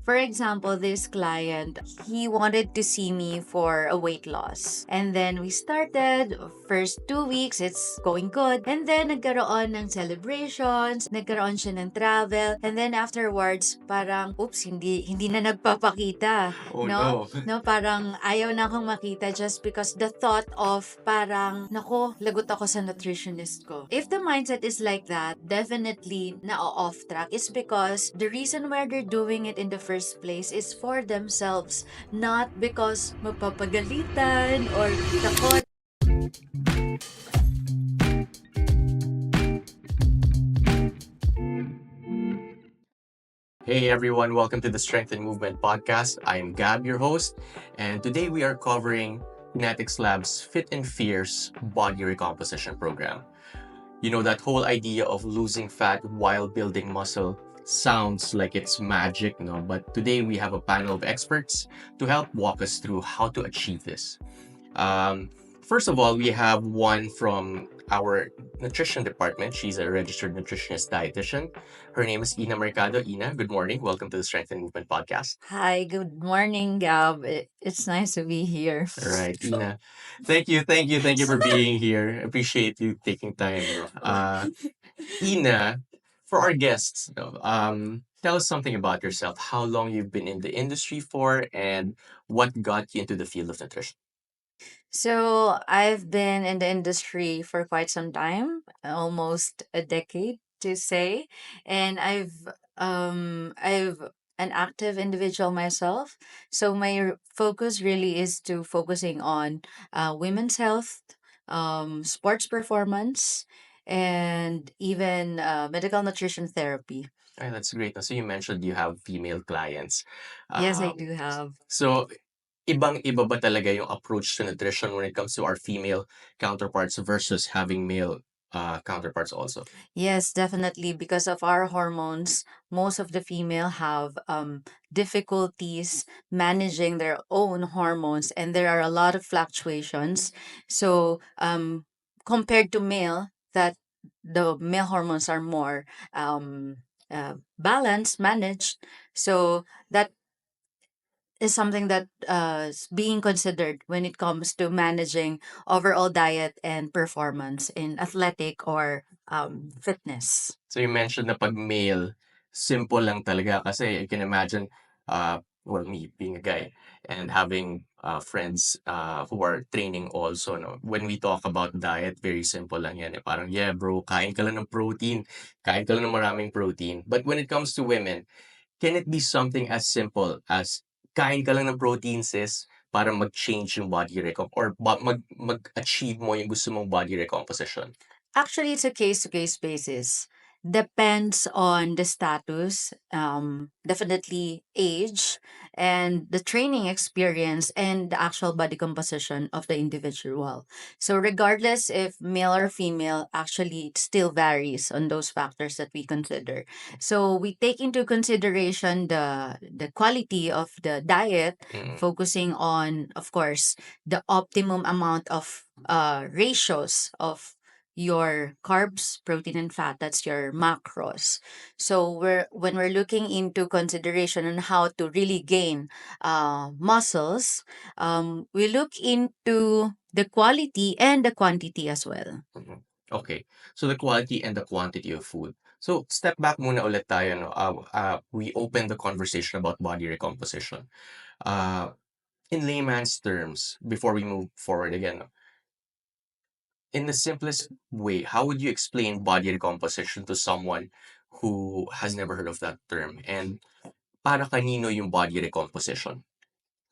For example, this client, he wanted to see me for a weight loss. And then we started, first 2 weeks, it's going good. And then nagkaroon ng celebrations, nagkaroon siya ng travel. And then afterwards, parang, oops, hindi na nagpapakita. Oh No? no. No, parang ayaw na akong makita just because the thought of parang, nako, lagot ako sa nutritionist ko. If the mindset is like that, definitely na-off track. It's because the reason why they're doing it in the first place is for themselves, not because mapapagalitan or takot. Hey everyone, welcome to the Strength and Movement podcast. I'm Gab, your host, and today we are covering Kinetix Lab's Fit and Fierce Body Recomposition program. You know, that whole idea of losing fat while building muscle sounds like it's magic, no? But today we have a panel of experts to help walk us through how to achieve this. Um, First of all, we have one from our nutrition department. She's a registered nutritionist dietitian. Her name is Ina Mercado. Ina, good morning. Welcome to the Strength and Movement podcast. Hi, good morning, Gab. It's nice to be here. All right, Ina. Thank you for being here. Appreciate you taking time. No? Ina, for our guests, tell us something about yourself. How long you've been in the industry for, and what got you into the field of nutrition? So I've been in the industry for quite some time, almost a decade to say, and I've an active individual myself. So my focus really is to focusing on women's health, sports performance, and even medical nutrition therapy. Ay, that's great. So you mentioned you have female clients. Yes, I Um, do have. so ibang-iba ba talaga yung approach to nutrition when it comes to our female counterparts versus having male counterparts also? Yes, definitely. Because of our hormones, most of the female have difficulties managing their own hormones, and there are a lot of fluctuations. So, compared to male, that the male hormones are more balanced, managed. So that is something that is being considered when it comes to managing overall diet and performance in athletic or fitness. So you mentioned na pag male, simple lang talaga kasi I can imagine, well, me being a guy and having friends who are training also, no? When we talk about diet, very simple lang yan. Eh. Parang, yeah, bro, kain ka lang ng protein. Kain ka lang ng maraming protein. But when it comes to women, can it be something as simple as kain ka lang ng protein, sis, para mag-change yung body recomp or mag-achieve mo yung gusto mong body recomposition? Actually, it's a case to case basis. Depends on the status, definitely age, and the training experience and the actual body composition of the individual. So, regardless if male or female, actually, it still varies on those factors that we consider. So, we take into consideration the quality of the diet, Mm. focusing on, of course, the optimum amount of ratios of your carbs, protein, and fat. That's your macros. So when we're looking into consideration on how to really gain muscles, we look into the quality and the quantity as well. Mhm. Okay. So the quality and the quantity of food. So step back muna ulit tayo, no? We opened the conversation about body recomposition. Uh, in layman's terms, before we move forward again, no? In the simplest way, how would you explain body recomposition to someone who has never heard of that term? And para kanino yung body recomposition?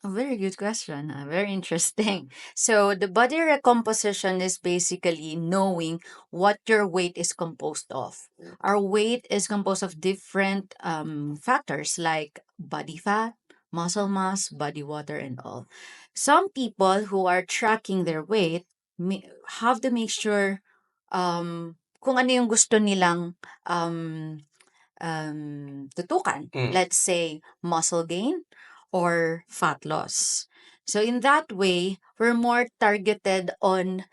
A very good question. Very interesting. So, the body recomposition is basically knowing what your weight is composed of. Our weight is composed of different factors like body fat, muscle mass, body water, and all. Some people who are tracking their weight have to make sure kung ano yung gusto nilang tutukan. Mm. Let's say muscle gain or fat loss. So in that way, we're more targeted on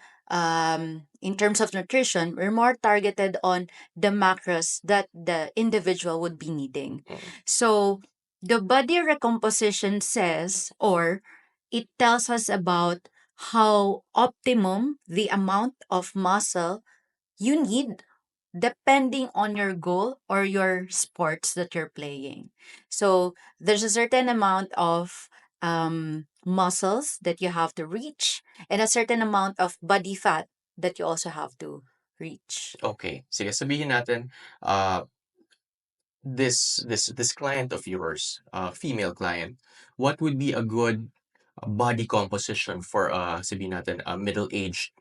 in terms of nutrition, we're more targeted on the macros that the individual would be needing. Mm. So The body recomposition says, or it tells us about how optimum the amount of muscle you need depending on your goal or your sports that you're playing. So there's a certain amount of muscles that you have to reach and a certain amount of body fat that you also have to reach. Okay, sige, sabihin natin, uh, this client of yours, female client, what would be a good body composition for sabihin natin a middle-aged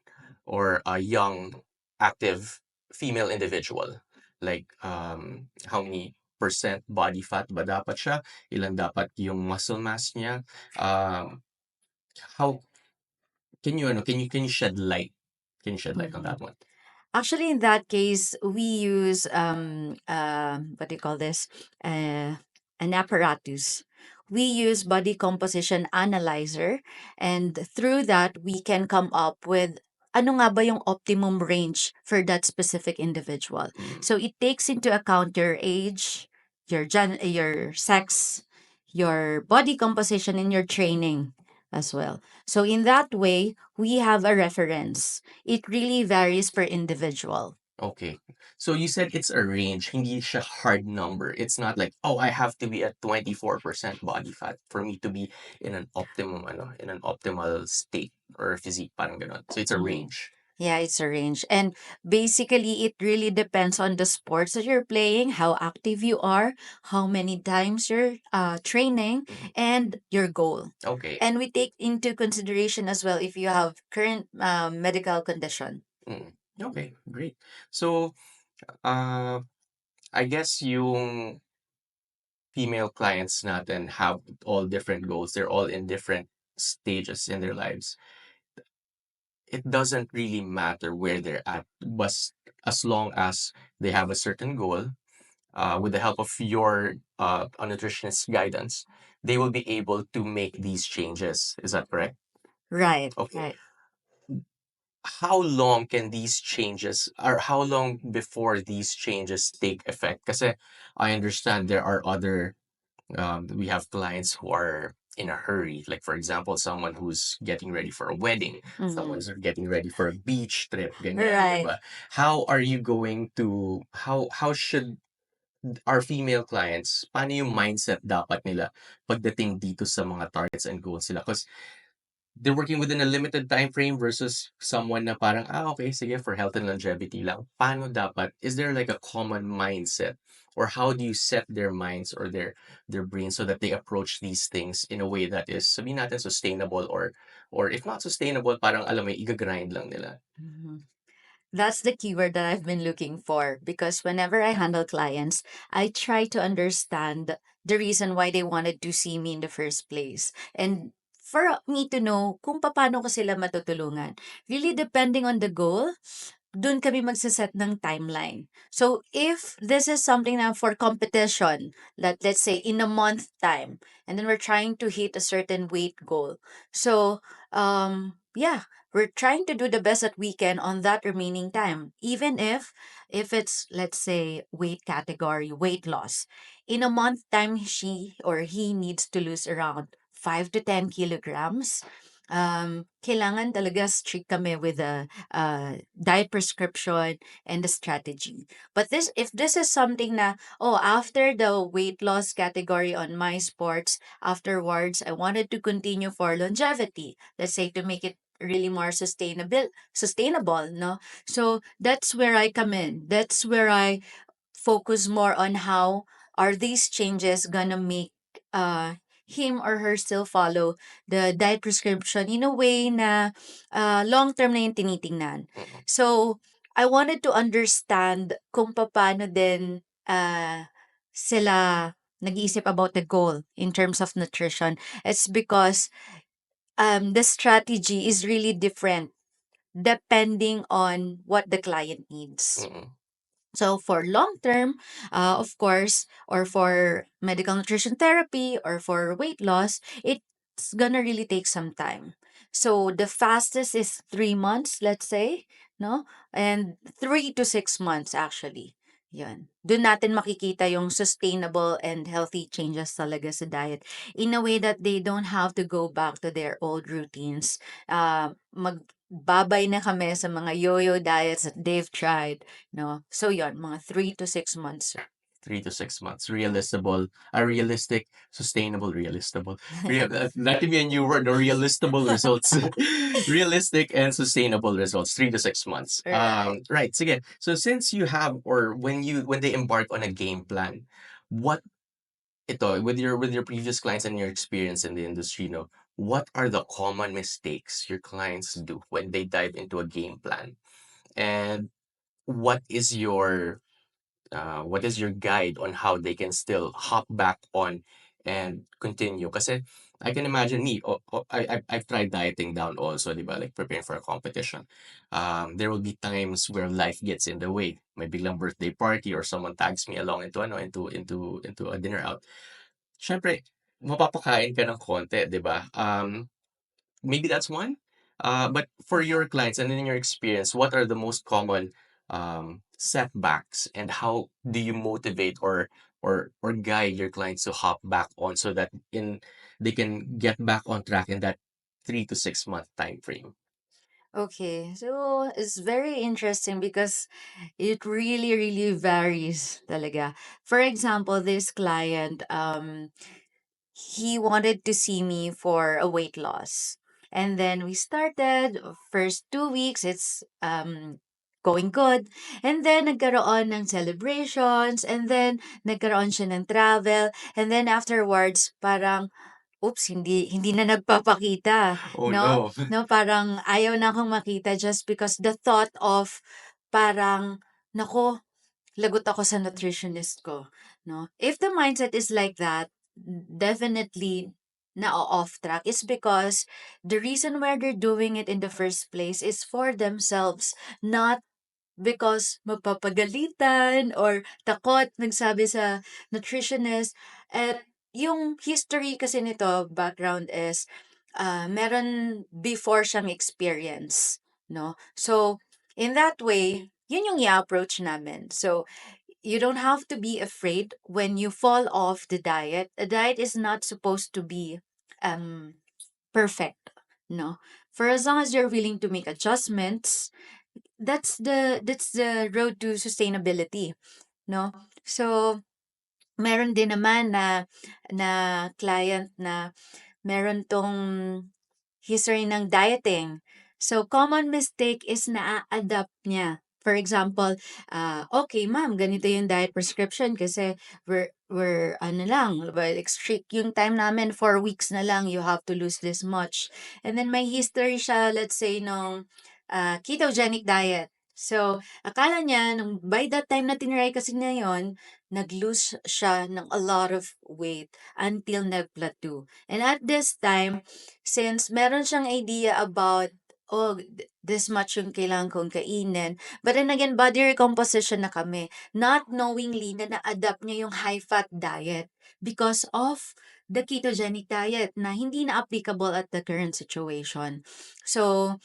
or a young active female individual? Like how many percent body fat ba dapat siya? Ilan dapat yung muscle mass niya? Um, how can you shed light? Can you shed light on that Mhm. one? Actually, in that case, we use what do you call this? An apparatus. We use body composition analyzer, and through that, we can come up with ano nga ba yung optimum range for that specific individual. Mm, So it takes into account your age, your sex, your body composition, and your training as well. So in that way, we have a reference. It really varies per individual. okay. So you said it's a range, hindi siya hard number. It's not like, oh, I have to be at 24% body fat for me to be in an optimum, in an optimal state or physique, parang ganon. So it's a Mhm. range. Yeah, it's a range. And basically, it really depends on the sports that you're playing, how active you are, how many times you're training, Mm, and your goal. okay. And we take into consideration as well if you have current medical condition. Mm, okay, great. So, uh, I guess yung female clients natin have all different goals. They're all in different stages in their lives. It doesn't really matter where they're at, but as long as they have a certain goal, with the help of your a nutritionist guidance, they will be able to make these changes. Is that correct? Right, Okay. right. How long can these changes, or how long before these changes take effect? Because I understand there are other we have clients who are in a hurry. Like for example, someone who's getting ready for a wedding, Mhm. someone's getting ready for a beach trip, ganyan, di Right. ba? How are you going to how should our female clients, paano yung mindset dapat nila pagdating dito sa mga targets and goals nila? Because they're working within a limited time frame versus someone na parang, okay, sige, for health and longevity lang. Paano dapat? Is there like a common mindset? Or how do you set their minds or their brains so that they approach these things in a way that is, sabihin natin, sustainable or if not sustainable, parang alam mo, i-grind lang nila. Mhm. That's the keyword that I've been looking for because whenever I handle clients, I try to understand the reason why they wanted to see me in the first place. And for me to know kung paano ko sila matutulungan. Really depending on the goal, dun kami magse-set ng timeline. So if this is something na for competition, that let's say in a month time, and then we're trying to hit a certain weight goal. So yeah, we're trying to do the best that we can on that remaining time. Even if it's let's say weight category, weight loss. In a month time, she or he needs to lose around 5 to 10 kilograms. Kailangan talaga strict kami with the diet prescription and the strategy. But this if this is something na, oh, after the weight loss category on my sports, afterwards I wanted to continue for longevity. Let's say to make it really more sustainable, no? So that's where I come in. That's where I focus more on how are these changes gonna make uh him or her still follow the diet prescription in a way na long term na yung tinitingnan. Mm, So, I wanted to understand kung paano din sila nag-iisip about the goal in terms of nutrition. It's because the strategy is really different depending on what the client needs. mm, So for long term, of course, or for medical nutrition therapy or for weight loss, it's gonna really take some time. So the fastest is 3 months, let's say, no, and 3 to 6 months actually. Yan. Doon natin makikita yung sustainable and healthy changes talaga sa diet in a way that they don't have to go back to their old routines. Magbabay na kami sa mga yo-yo diets that they've tried, no? So yon, mga 3 to 6 months. 3 to 6 months. Realistic, sustainable, that can be a new word, no? Realistic results. Realistic and sustainable results, 3 to 6 months. Right. Right. Sige. So since you have, or when they embark on a game plan, what with your previous clients and your experience in the industry, what are the common mistakes your clients do when they dive into a game plan? And what is your what is your guide on how they can still hop back on and continue? Kasi I can imagine me, I've tried dieting down also, di ba? Like preparing for a competition. There will be times where life gets in the way. May biglang birthday party or someone tags me along into a dinner out. Siyempre, mapapakain ka ng konti, di ba? Maybe that's one. But for your clients and in your experience, what are the most common setbacks, and how do you motivate or guide your clients to hop back on so that in they can get back on track in that 3 to 6 month time frame? Okay, so it's very interesting because it really, really varies talaga. For example, this client, he wanted to see me for a weight loss. And then we started, first 2 weeks, it's going good. And then nagkaroon ng celebrations, and then nagkaroon siya ng travel. And then afterwards, parang oops, hindi na nagpapakita, Oh no? no. No, parang ayaw na akong makita just because the thought of parang, nako, lagot ako sa nutritionist ko, no? If the mindset is like that, definitely na off track is because the reason why they're doing it in the first place is for themselves, not because mapapagalitan or takot nagsabi sa nutritionist. At yung history kasi nito, background is, meron before siyang experience, no? So, in that way, yun yung i-approach namin. So, you don't have to be afraid when you fall off the diet. A diet is not supposed to be um perfect, no? For as long as you're willing to make adjustments, that's the road to sustainability, no? So meron din naman na client na meron tong history ng dieting. So common mistake is na-adapt niya. For example, okay ma'am, ganito yung diet prescription kasi we're ano lang, like strict yung time namin, 4 weeks na lang, you have to lose this much. And then may history siya, let's say, nung ketogenic diet. So, akala niya, nung by that time na tinry kasi na yun, nag-lose siya ng a lot of weight until nag-plateau. And at this time, since meron siyang idea about, oh, this much yung kailangan kong kainin. But then again, body recomposition na kami. Not knowingly na na-adapt niya yung high-fat diet because of the ketogenic diet na hindi na applicable at the current situation. So,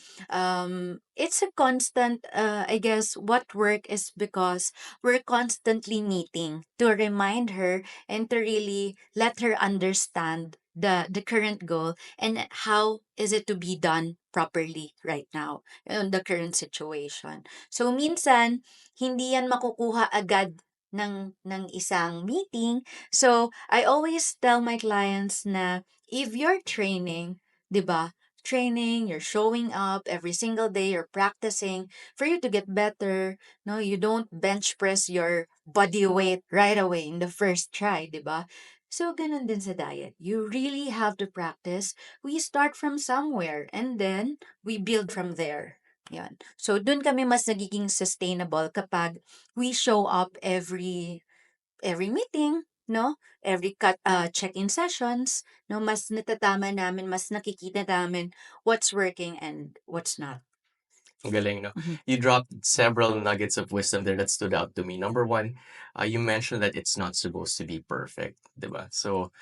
it's a constant, I guess, what work is because we're constantly meeting to remind her and to really let her understand the current goal and how is it to be done properly right now in the current situation. So minsan hindi yan makukuha agad ng isang meeting. So I always tell my clients na if you're training, 'di ba? Training, you're showing up every single day, you're practicing for you to get better. No, you don't bench press your body weight right away in the first try, 'di ba? So, ganun din sa diet. You really have to practice. We start from somewhere and then we build from there. Yan. So, dun kami mas nagiging sustainable kapag we show up every meeting, no? Every check-in sessions, no? Mas natatama namin, mas nakikita namin what's working and what's not. Ang galing, no? Mhm. You dropped several nuggets of wisdom there that stood out to me. Number one, you mentioned that it's not supposed to be perfect, diba? So,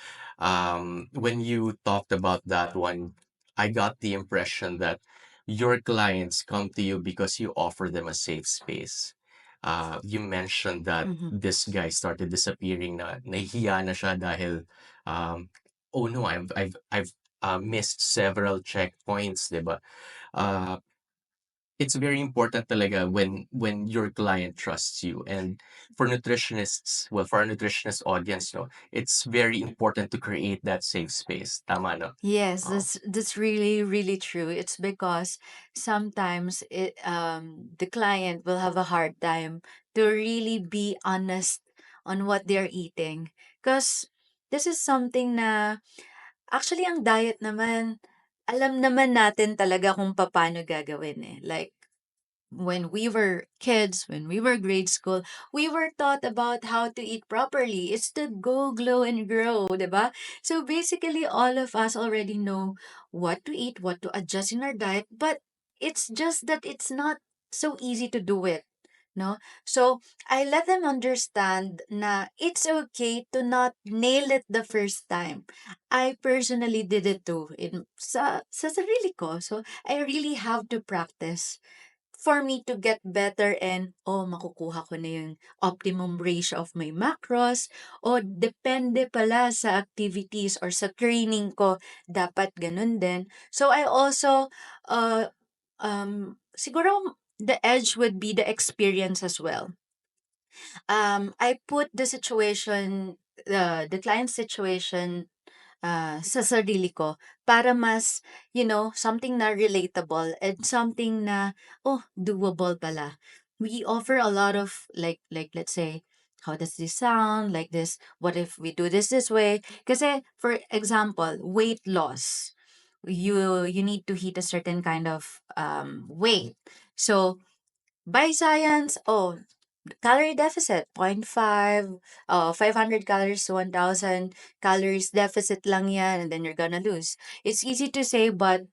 when you talked about that one, I got the impression that your clients come to you because you offer them a safe space. You mentioned that Mhm. this guy started disappearing na nahihiya na siya dahil, um, "Oh, no, I've missed several checkpoints," 'di ba? Uh, it's very important talaga when your client trusts you. And for nutritionists, well, for our nutritionist audience, no, it's very important to create that safe space. Tama, no? Yes, Oh, that's really really true. It's because sometimes the client will have a hard time to really be honest on what they're eating. Because this is something na actually ang diet naman alam naman natin talaga kung paano gagawin eh. Like when we were kids, when we were grade school, we were taught about how to eat properly. It's to go, glow, and grow, diba? So basically, all of us already know what to eat, what to adjust in our diet, but it's just that it's not so easy to do it. No? So I let them understand na it's okay to not nail it the first time. I personally did it too sa sarili ko. So I really have to practice for me to get better and makukuha ko na yung optimum ratio of my macros o depende pala sa activities or sa training ko dapat ganun din. So I also siguro the edge would be the experience as well. I put the client situation sa sarili ko para mas, something na relatable and something na, doable pala. We offer a lot of like let's say, how does this sound? Like this, what if we do this way? Kasi, for example, weight loss. You need to hit a certain kind of weight. So, by science, calorie deficit, 0.5, 500 calories to 1,000 calories deficit lang yan, and then you're gonna lose. It's easy to say, but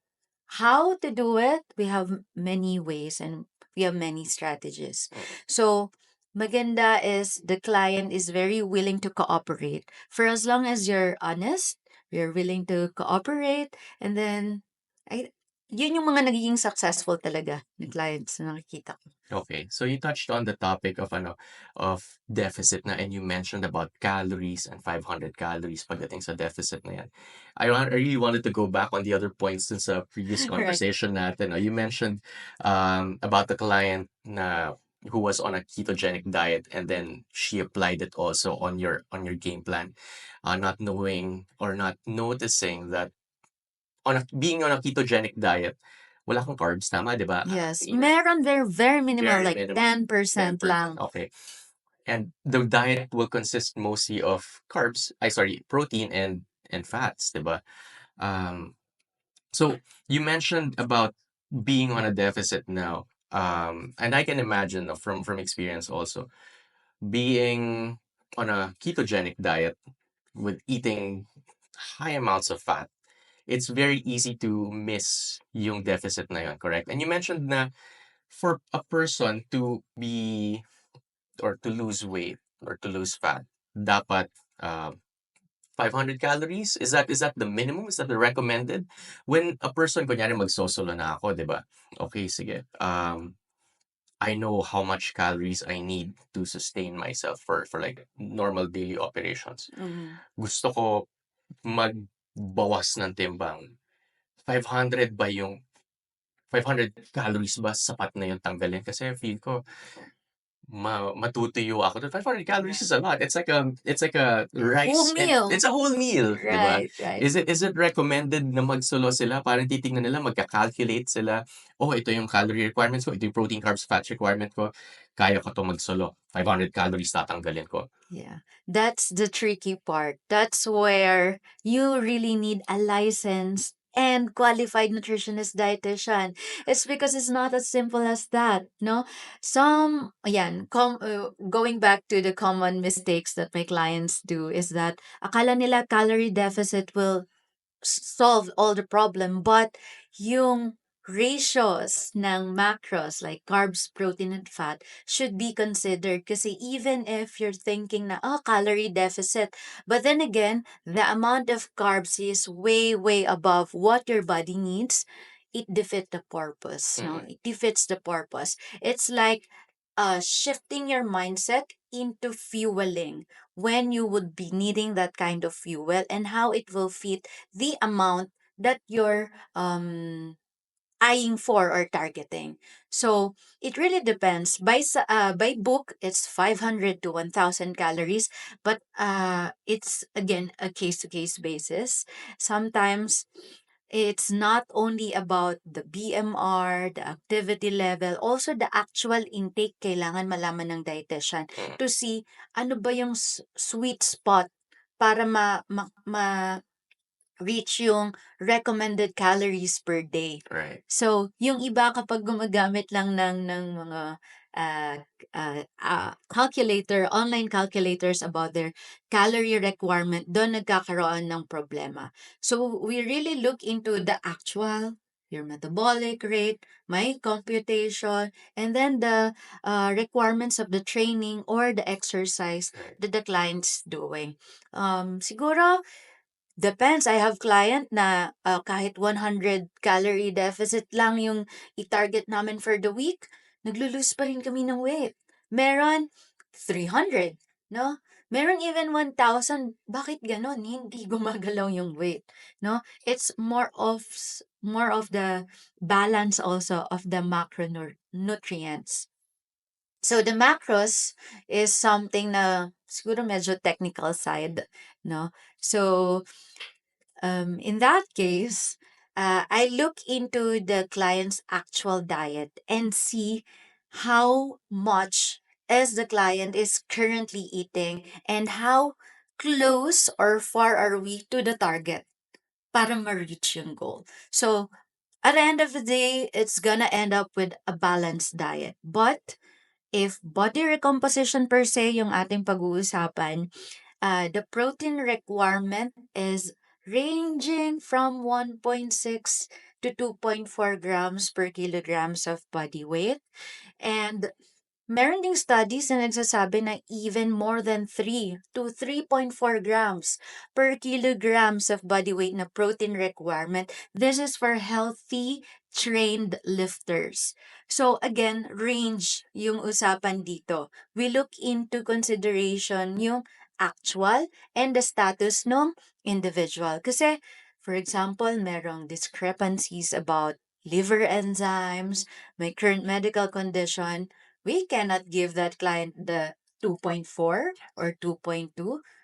how to do it, we have many ways and we have many strategies. So, maganda is the client is very willing to cooperate. For as long as you're honest, you're willing to cooperate, and then, I, yun yung mga nagiging successful talaga ng clients na nakikita ko. okay. So you touched on the topic of of deficit na, and you mentioned about calories and 500 calories pagdating sa deficit na yan. I really wanted to go back on the other points since a previous Right. conversation natin. No? You mentioned about the client na who was on a ketogenic diet, and then she applied it also on your game plan, not knowing or not noticing that being on a ketogenic diet, wala kang carbs, tama, 'di ba? Yes, meron very very minimal Very like minimal, 10% 10%. lang. Okay. And the diet will consist mostly of carbs, sorry, protein and fats, 'di ba? Um, so you mentioned about being on a deficit now. And I can imagine, from experience also, being on a ketogenic diet with eating high amounts of fat, it's very easy to miss yung deficit na yun, correct? And you mentioned na for a person to be or to lose weight or to lose fat, dapat 500 calories? Is that the minimum? Is that the recommended? When a person, kunyari magsosolo na ako, di ba? Okay, sige. I know how much calories I need to sustain myself for like normal daily operations. Mhm. Gusto ko magbawas ng timbang. 500 ba yung 500 calories ba sapat na yung tanggalin? Kasi feel ko matutuyo ako dun. 500 calories is a lot. It's like a Whole rice, and meal. it's a whole meal, 'di ba? Right, right. Is it recommended na magsolo sila? Parang titingnan nila, magka-calculate sila. Oh, ito yung calorie requirements ko, ito yung protein, carbs, fats requirement ko. Kaya ko 'to magsolo. 500 calories tatanggalin ko. Yeah, that's the tricky part. That's where you really need a licensed and qualified nutritionist dietitian. It's because it's not as simple as that, no? Going back to the common mistakes that my clients do is that akala nila calorie deficit will solve all the problem, but yung ratios ng macros like carbs, protein, and fat should be considered kasi even if you're thinking na, calorie deficit, but then again, the amount of carbs is way, way above what your body needs, it defeats the purpose. No? Mm. It defeats the purpose. It's like shifting your mindset into fueling when you would be needing that kind of fuel and how it will fit the amount that you're eyeing for or targeting. So it really depends. By book, it's 500 to 1,000 calories, but it's again a case to case basis. Sometimes it's not only about the BMR, the activity level, also the actual intake kailangan malaman ng dietitian to see ano ba yung sweet spot para reach yung recommended calories per day. Right. So, yung iba kapag gumagamit lang ng mga calculator, online calculators about their calorie requirement, doon nagkakaroon ng problema. So, we really look into the actual, your metabolic rate, my computation, and then the requirements of the training or the exercise Right. that the client's doing. Siguro, depends. I have client na kahit 100 calorie deficit lang yung i-target namin for the week, naglo-lose pa rin kami ng weight. Meron 300, no? Meron even 1,000. Bakit ganon? Hindi gumagalaw yung weight, no? It's more of the balance also of the macronutrients. So the macros is something na siguro medyo technical side, no? So in that case, I look into the client's actual diet and see how much as the client is currently eating and how close or far are we to the target para ma-reach yung goal. So, at the end of the day, it's gonna end up with a balanced diet. But if body recomposition per se yung ating pag-uusapan, the protein requirement is ranging from 1.6 to 2.4 grams per kilograms of body weight. And meron ding studies na nagsasabi na even more than 3 to 3.4 grams per kilograms of body weight na protein requirement. This is for healthy, trained lifters. So again, range yung usapan dito. We look into consideration yung actual and the status ng individual. Kasi, for example, merong discrepancies about liver enzymes, my current medical condition, we cannot give that client the 2.4 or 2.2.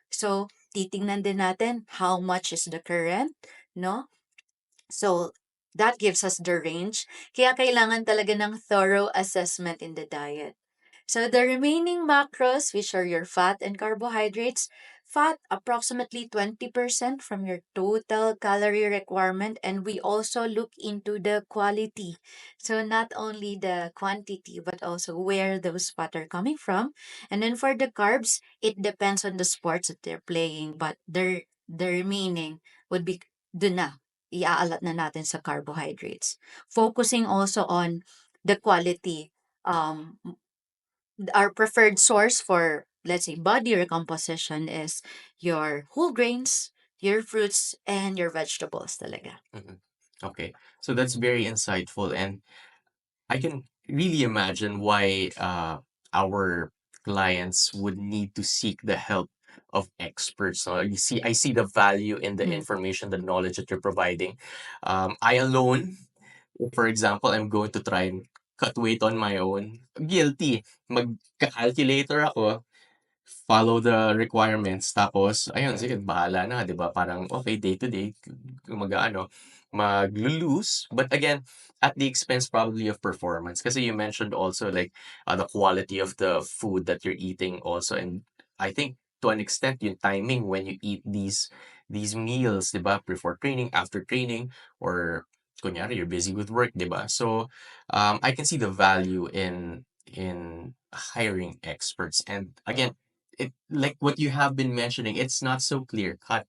So, titingnan din natin how much is the current, no? So, that gives us the range. Kaya kailangan talaga ng thorough assessment in the diet. So the remaining macros, which are your fat and carbohydrates, fat approximately 20% from your total calorie requirement, and we also look into the quality. So not only the quantity, but also where those fat are coming from. And then for the carbs, it depends on the sports that they're playing, but the remaining would be dun na. Iaalat na natin sa carbohydrates. Focusing also on the quality. Our preferred source for, let's say, body recomposition is your whole grains, your fruits, and your vegetables talaga. Mhm. Okay. So that's very insightful, and I can really imagine why our clients would need to seek the help of experts. So I see the value in the Mm. information, the knowledge that you're providing. I alone, for example, I'm going to try and cut weight on my own. Guilty. Mag-calculator ako, follow the requirements, tapos ayun, sige, bahala na, 'di ba? Parang okay, day to day, mag-aano, maglo-lose. But again, at the expense probably of performance. Kasi you mentioned also like the quality of the food that you're eating also, and I think to an extent yung timing when you eat these meals, 'di ba? Before training, after training, or kunyari you're busy with work, 'di ba? So I can see the value in hiring experts. And again, it like what you have been mentioning, it's not so clear cut,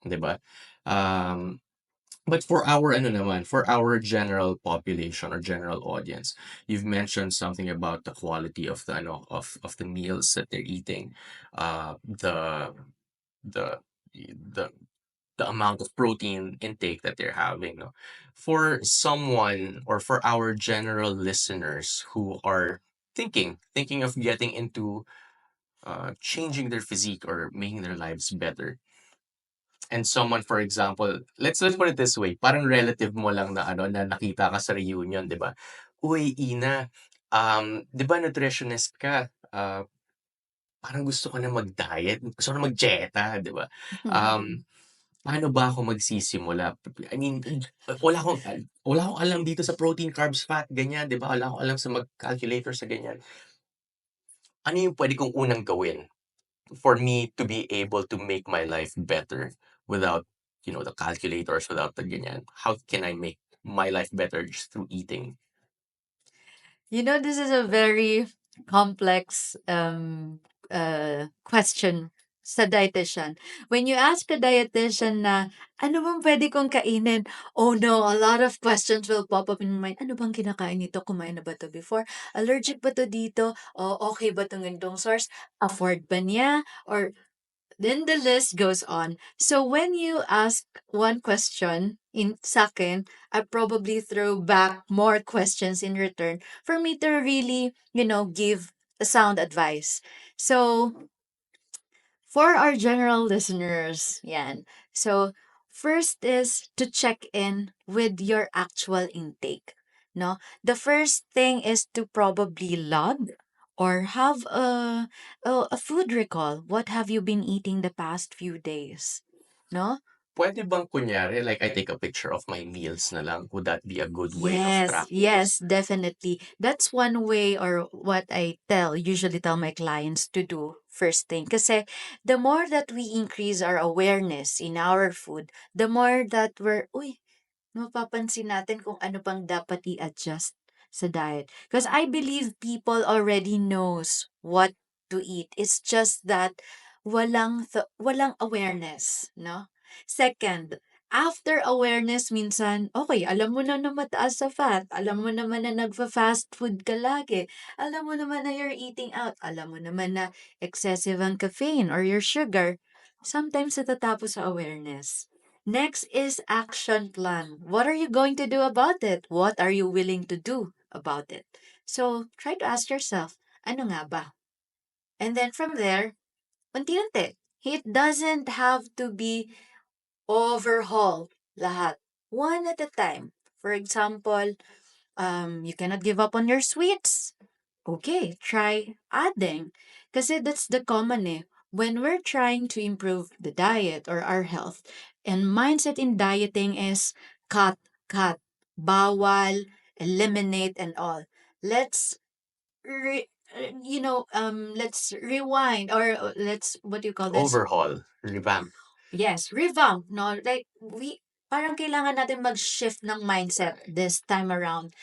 'di ba? Um, but for our ano naman, for our general population or general audience, you've mentioned something about the quality of the ano, of the meals that they're eating, the the the amount of protein intake that they're having. No? For someone or for our general listeners who are thinking of getting into changing their physique or making their lives better. And someone, for example, let's put it this way, parang relative mo lang na ano na nakita ka sa reunion, 'di ba? Uy, Ina, 'di ba nutritionist ka? Parang gusto ko na mag-diet, gusto ko na mag-dieta, 'di ba? Um, Paano ba ako magsisimula? I mean, wala akong alam dito sa protein, carbs, fat, ganyan, 'di ba? Wala akong alam sa mag-calculator sa ganyan. Ano yung pwede kong unang gawin for me to be able to make my life better without, the calculators, without the ganyan? How can I make my life better just through eating? This is a very complex question sa dietitian. When you ask a dietitian na, ano bang pwede kong kainin? Oh no, a lot of questions will pop up in my mind. Ano bang kinakain nito? Kumain na ba to before? Allergic ba to dito? O okay ba tong ganitong source? Afford ba niya? Or then the list goes on. So when you ask one question in second, I probably throw back more questions in return for me to really, give a sound advice. So for our general listeners, yan. So first is to check in with your actual intake. No, the first thing is to probably log or have a food recall. What have you been eating the past few days? No, Pwede bang kunyari, like I take a picture of my meals na lang? Would that be a good way of yes, tracking it? yes, definitely. That's one way or what I usually tell my clients to do first thing. Kasi the more that we increase our awareness in our food, the more that mapapansin natin kung ano pang dapat i-adjust sa diet. Because I believe people already knows what to eat. It's just that walang awareness, no? Second, after awareness, minsan, okay, alam mo na mataas sa fat, alam mo naman na nagfa-fast food ka lagi, alam mo naman na you're eating out, alam mo naman na excessive ang caffeine or your sugar. Sometimes natatapos sa awareness. Next is action plan. What are you going to do about it? What are you willing to do about it? So, try to ask yourself, ano nga ba? And then from there, unti-unti. It doesn't have to be overhaul lahat. One at a time. For example, you cannot give up on your sweets. Okay, try adding. Kasi that's the common eh. When we're trying to improve the diet or our health, and mindset in dieting is cut, bawal, eliminate, and all. Let's let's rewind or let's what do you call this? Overhaul, revamp. Yes, revamp, no? Like parang kailangan natin mag-shift ng mindset this time around.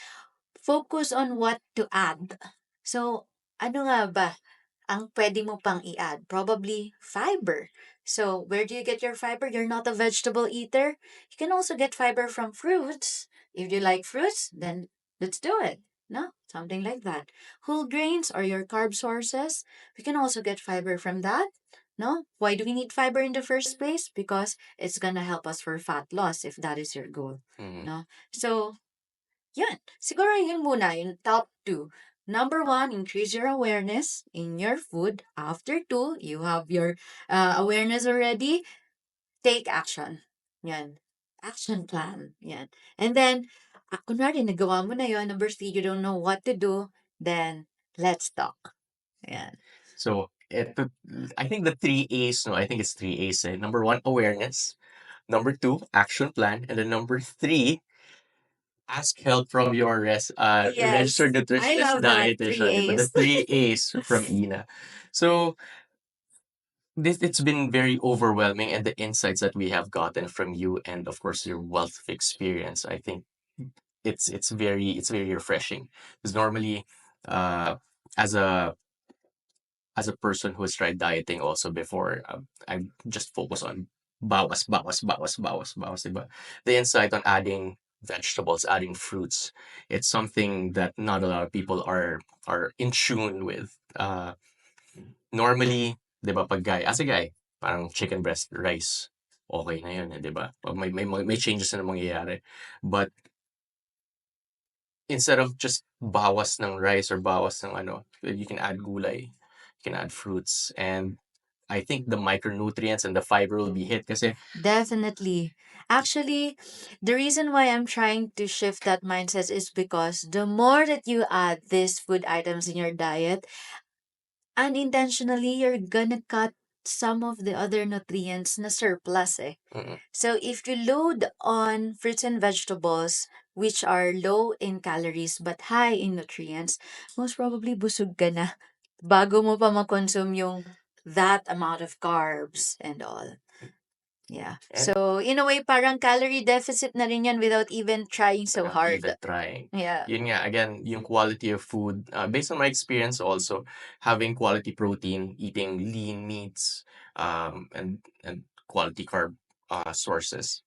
Focus on what to add. So, ano nga ba ang pwede mo pang i-add? Probably fiber. So, where do you get your fiber? You're not a vegetable eater. You can also get fiber from fruits. If you like fruits, then let's do it. No? Something like that. Whole grains or your carb sources, we can also get fiber from that. No? Why do we need fiber in the first place? Because it's gonna help us for fat loss if that is your goal. Mhm. No? So, yan. Siguro yun muna, yung top two. Number one, increase your awareness in your food. After two, you have your awareness already. Take action. Yan. Action plan. Yan. And then, kunwari, nagawa mo na yun. Number three, you don't know what to do. Then, let's talk. Yan. So, I think the three A's, no, I think it's three A's. Eh? Number one, awareness. Number two, action plan. And then number three, ask help from your Yes. registered I nutritionist love that. Three dietitian. Ito, the A's. three A's from Ina. So, it's been very overwhelming, and the insights that we have gotten from you, and of course your wealth of experience, I think it's very refreshing. Because normally, uh, as a person who has tried dieting also before, I just focus on bawas, bawas, bawas, bawas, bawas, diba? The insight on adding vegetables, adding fruits, it's something that not a lot of people are in tune with. Normally, 'di ba, pag as a guy, parang chicken breast rice, okay na yun, eh, 'di ba? Pag may changes na mangyayari. But instead of just bawas ng rice or bawas ng ano, you can add gulay, you can add fruits, and I think the micronutrients and the fiber will be hit kasi Definitely. Actually, the reason why I'm trying to shift that mindset is because the more that you add these food items in your diet, unintentionally you're gonna cut some of the other nutrients na surplus eh. mm, So if you load on fruits and vegetables which are low in calories but high in nutrients, most probably busog ka na bago mo pa ma-consume yung that amount of carbs and all. Yeah. and So in a way parang calorie deficit na rin yan without even trying so without hard. even trying. Yeah. Yun nga, again, yung quality of food, based on my experience also, having quality protein, eating lean meats, and quality carb sources.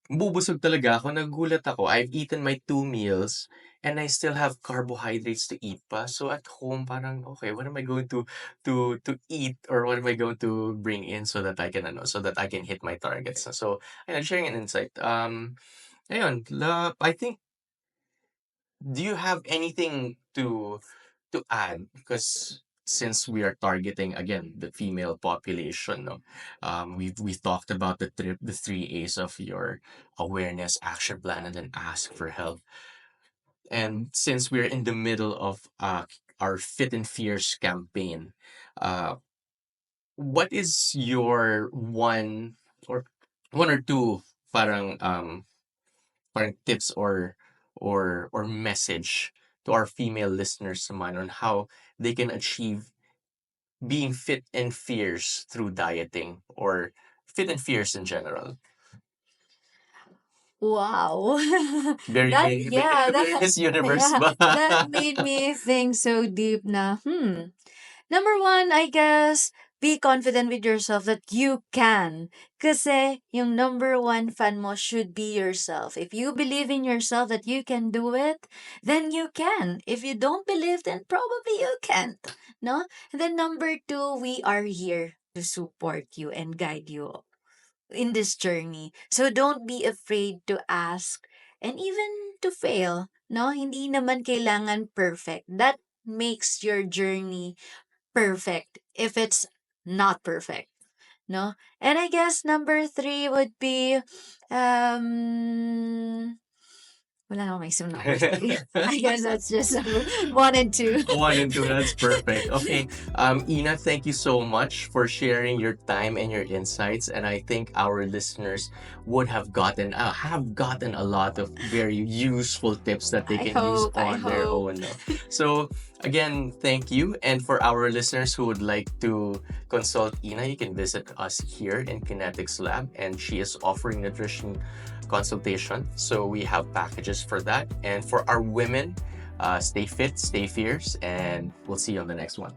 Bubusog talaga ako, nagugulat ako. I've eaten my 2 meals and I still have carbohydrates to eat pa. So at home, parang, okay, what am I going to eat or what am I going to bring in so that I can ano, so that I can hit my targets. So, ayun, sharing an insight. Ayun, I think, do you have anything to add? Because since we are targeting again the female population, no, we talked about the 3 A's of your awareness, action plan, and then ask for help. And since we're in the middle of our Fit and Fierce campaign, uh, what is your one or two parang tips or message to our female listeners naman on how they can achieve being fit and fierce through dieting or fit and fierce in general. Wow. Very That may, yeah, very that Miss Universe yeah, ba? that made me think so deep na Number one, I guess, be confident with yourself that you can. Kasi yung number one fan mo should be yourself. If you believe in yourself that you can do it, then you can. If you don't believe, then probably you can't. No? And then number two, we are here to support you and guide you in this journey. So don't be afraid to ask and even to fail. No? Hindi naman kailangan perfect. That makes your journey perfect if it's not perfect, no? And I guess number three would be wala na akong maisip number three. I guess that's just number one and two. One and two, that's perfect. Okay, Ina, thank you so much for sharing your time and your insights. And I think our listeners would have gotten a lot of very useful tips that they I can use hope, I on their hope. own. No? So again, thank you. And for our listeners who would like to consult Ina, you can visit us here in Kinetix Lab, and she is offering nutrition consultation. So we have packages for that. And for our women, stay fit, stay fierce, and we'll see you on the next one.